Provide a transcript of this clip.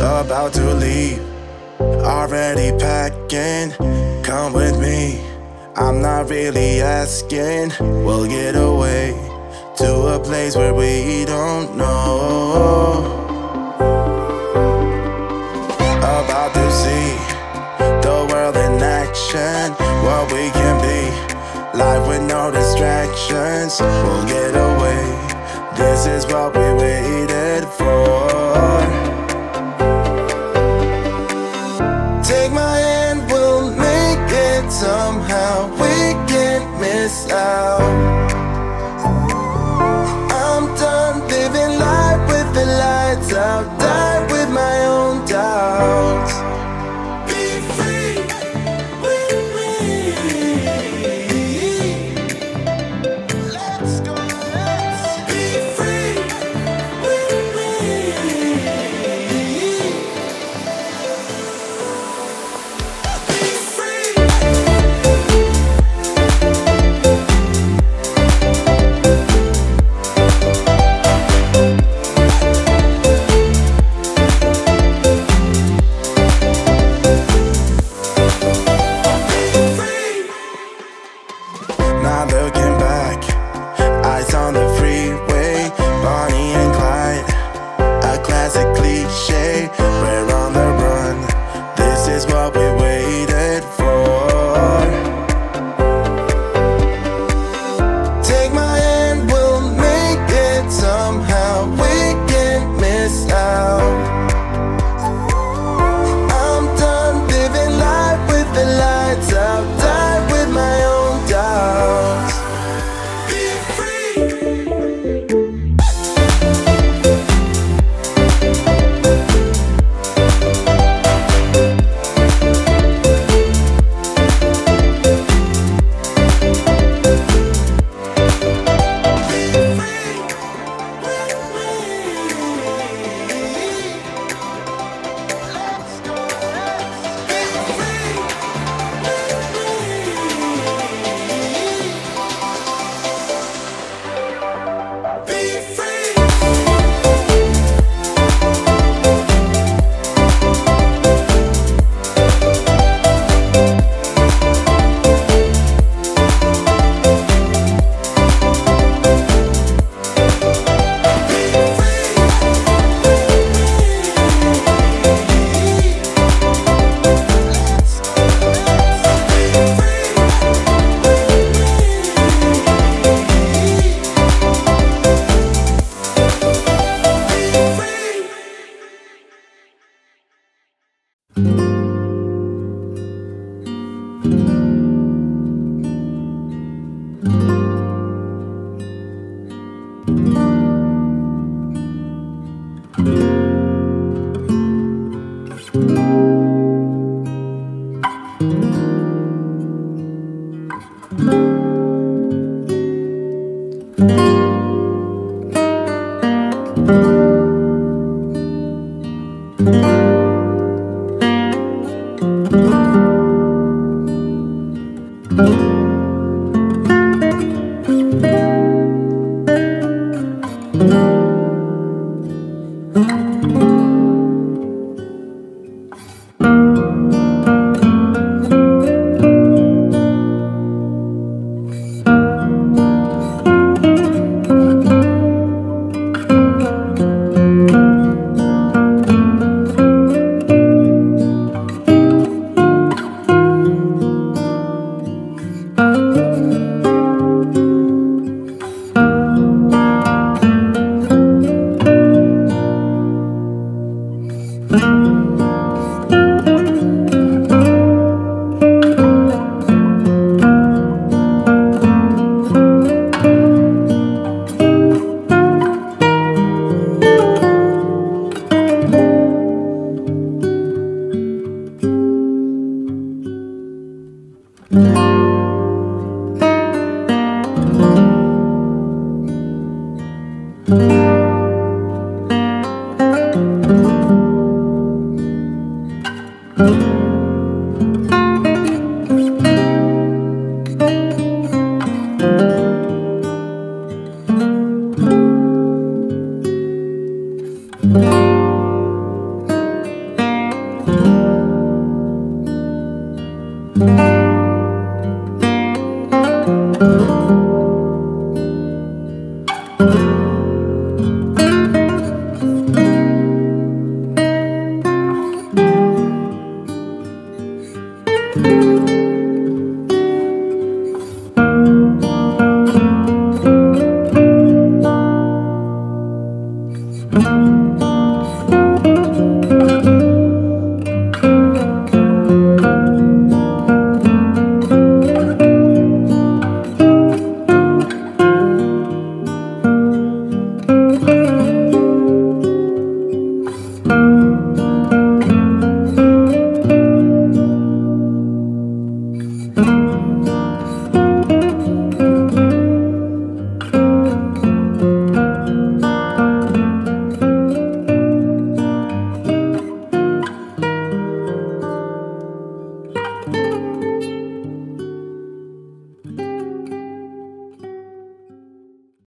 about to leave, already packing. Come with me, I'm not really asking. We'll get away to a place where we don't know. About to see the world in action, what we can be, life with no distractions. We'll get away, this is what we waited for. Take my hand, we'll make it somehow. We can't miss out. I'm done living life with the lights out. Die with my own doubts. Be free with me. Let's go, let's be free with me. Not looking back, eyes on the freeway, Bonnie and Clyde, a classic cliche. We're on the run, this is what we waited for. Take my hand, we'll make it somehow. We can't miss out. I'm done living life with the lights out. Die with my own doubts. Be free.